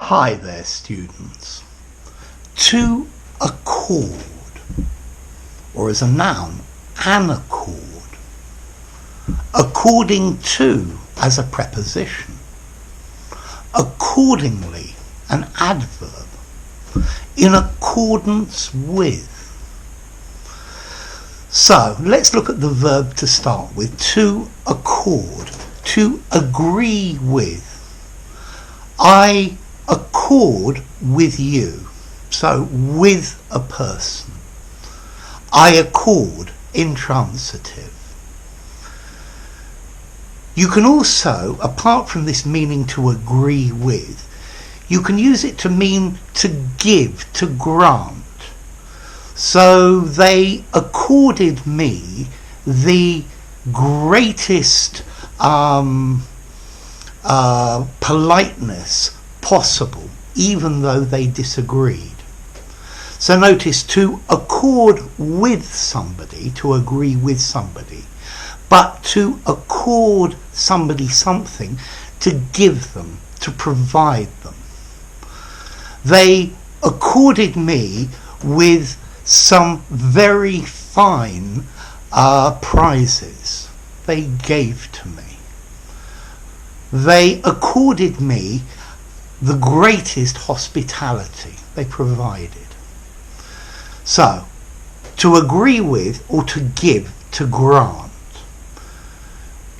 Hi there, students. To accord, or as a noun, an accord. According to as a preposition. Accordingly, an adverb. In accordance with. So let's look at the verb to start with. To accord, to agree with. I accord with you. So with a person. I accord, intransitive. You can also, apart from this meaning to agree with, you can use it to mean to give, to grant. So they accorded me the greatest politeness possible, even though they disagreed. So notice, to accord with somebody, to agree with somebody, but to accord somebody something, to give them, to provide them. They accorded me with some very fine prizes they gave to me. They accorded me the greatest hospitality they provided. So, to agree with or to give, to grant.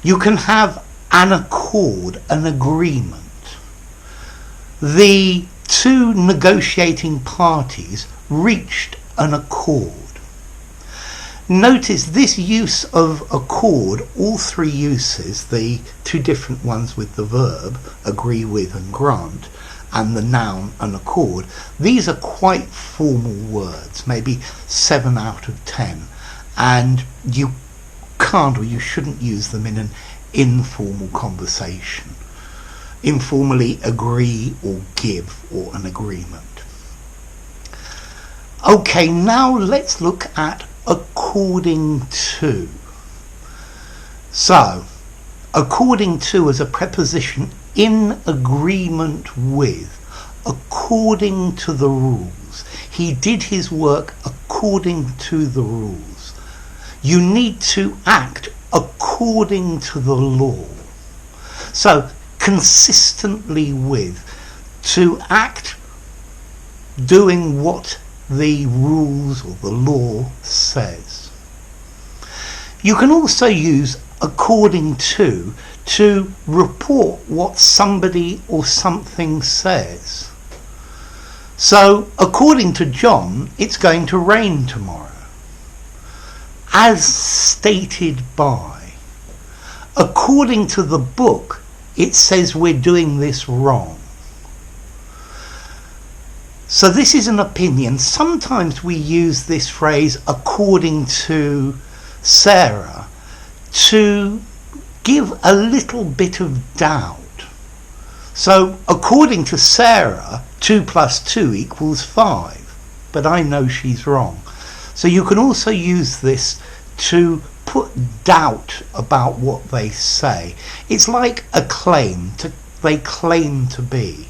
You can have an accord, an agreement. The two negotiating parties reached an accord. Notice this use of accord, all three uses, the two different ones with the verb, agree with and grant, and the noun, an accord, these are quite formal words, maybe 7 out of 10, and you can't or you shouldn't use them in an informal conversation. Informally agree or give, or an agreement. Okay, now let's look at according to. So, according to as a preposition, in agreement with, according to the rules. He did his work according to the rules. You need to act according to the law. So, consistently with, to act doing what the rules or the law says. You can also use according to report what somebody or something says. So, according to John, it's going to rain tomorrow. As stated by. According to the book, it says we're doing this wrong. So this is an opinion. Sometimes we use this phrase, according to Sarah, to give a little bit of doubt. So according to Sarah, 2 plus 2 equals 5, but I know she's wrong. So you can also use this to put doubt about what they say. It's like a claim, they claim to be.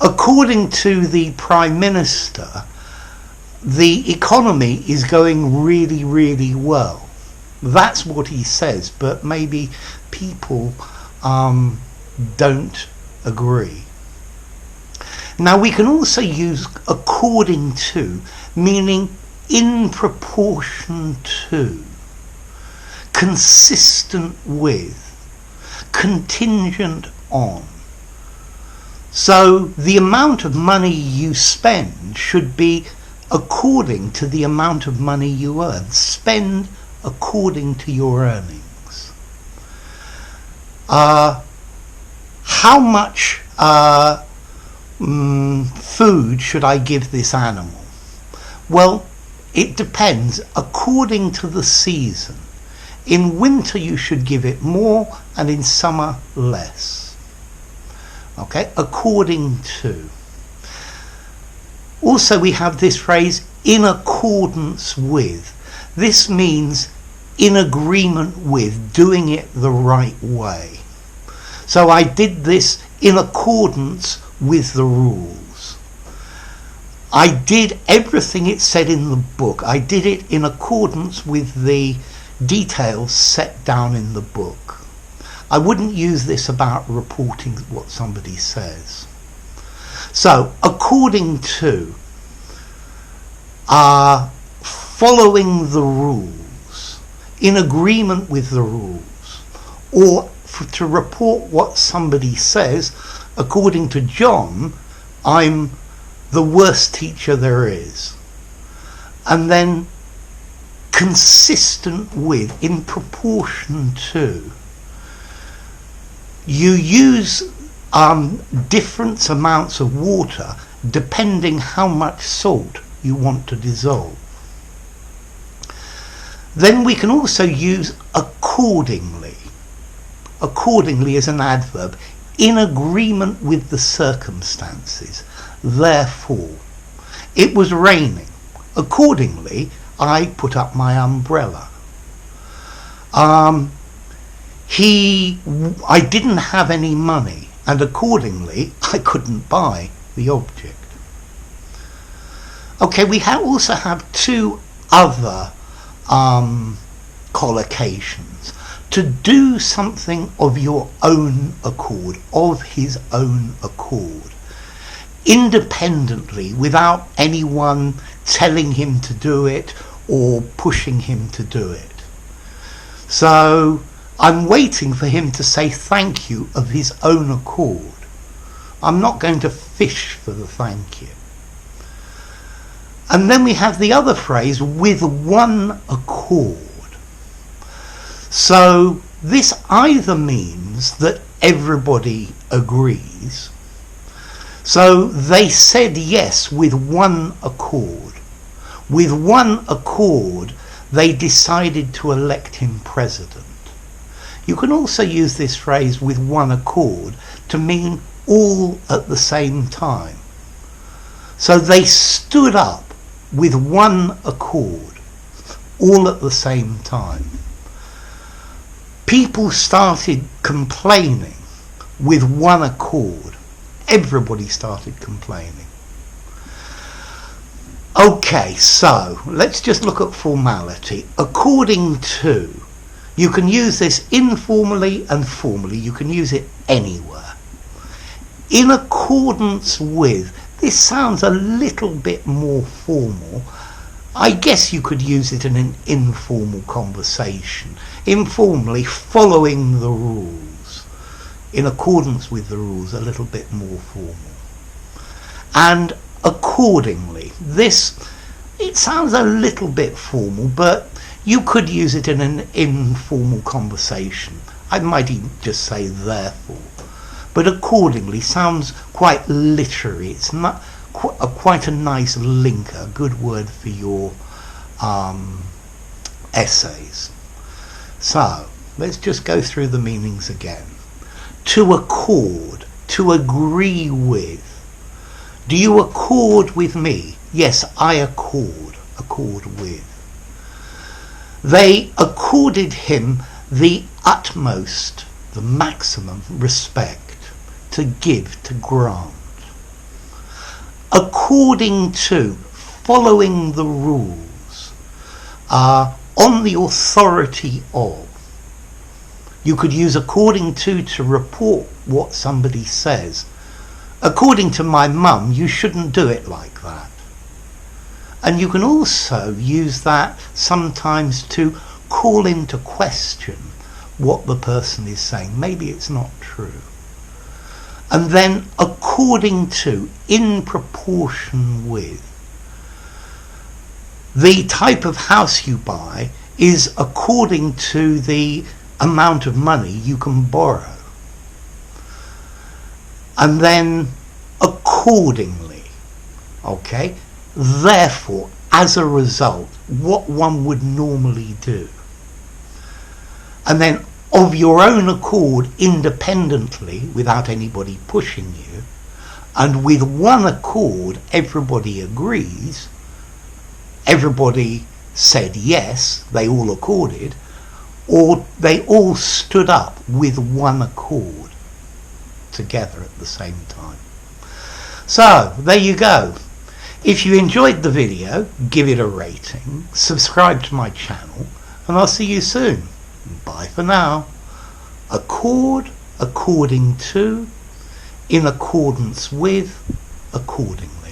According to the Prime Minister, the economy is going really, really well. That's what he says, but maybe people don't agree. Now we can also use according to, meaning in proportion to, consistent with, contingent on. So the amount of money you spend should be according to the amount of money you earn. Spend according to your earnings. How much food should I give this animal? Well, it depends according to the season. In winter you should give it more, and in summer less. Okay, according to. Also we have this phrase, in accordance with. This means in agreement with, doing it the right way. So I did this in accordance with the rules. I did everything it said in the book. I did it in accordance with the details set down in the book. I wouldn't use this about reporting what somebody says. So, according to, following the rules, in agreement with the rules, or to report what somebody says, according to John, I'm the worst teacher there is. And then consistent with, in proportion to. You use different amounts of water depending how much salt you want to dissolve. Then we can also use accordingly. Accordingly is an adverb, in agreement with the circumstances. Therefore, it was raining. Accordingly, I put up my umbrella. I didn't have any money, and accordingly, I couldn't buy the object. Okay, we also have two other collocations. To do something of your own accord, of his own accord, independently, without anyone telling him to do it or pushing him to do it. So I'm waiting for him to say thank you of his own accord. I'm not going to fish for the thank you. And then we have the other phrase, with one accord. So this either means that everybody agrees. So they said yes with one accord. With one accord, they decided to elect him president. You can also use this phrase, with one accord, to mean all at the same time. So they stood up with one accord, all at the same time. People started complaining with one accord. Everybody started complaining. Okay, so let's just look at formality. According to, you can use this informally and formally. You can use it anywhere. In accordance with, this sounds a little bit more formal. I guess you could use it in an informal conversation. Informally, following the rules. In accordance with the rules, a little bit more formal. And accordingly, this, it sounds a little bit formal, but you could use it in an informal conversation. I might even just say therefore. But accordingly sounds quite literary. It's not quite a nice linker, a good word for your essays. So, let's just go through the meanings again. To accord, to agree with. Do you accord with me? Yes, I accord with. They accorded him the utmost, the maximum respect, to give, to grant. According to, following the rules, on the authority of. You could use according to report what somebody says. According to my mum, you shouldn't do it like that. And you can also use that sometimes to call into question what the person is saying. Maybe it's not true. And then according to, in proportion with. The type of house you buy is according to the amount of money you can borrow. And then accordingly, okay, therefore, as a result, what one would normally do. And then of your own accord, independently, without anybody pushing you, and with one accord, everybody agrees, everybody said yes, they all accorded, or they all stood up with one accord. together at the same time. So there you go. If you enjoyed the video, give it a rating, subscribe to my channel, and I'll see you soon. Bye for now. Accord, according to, in accordance with, accordingly.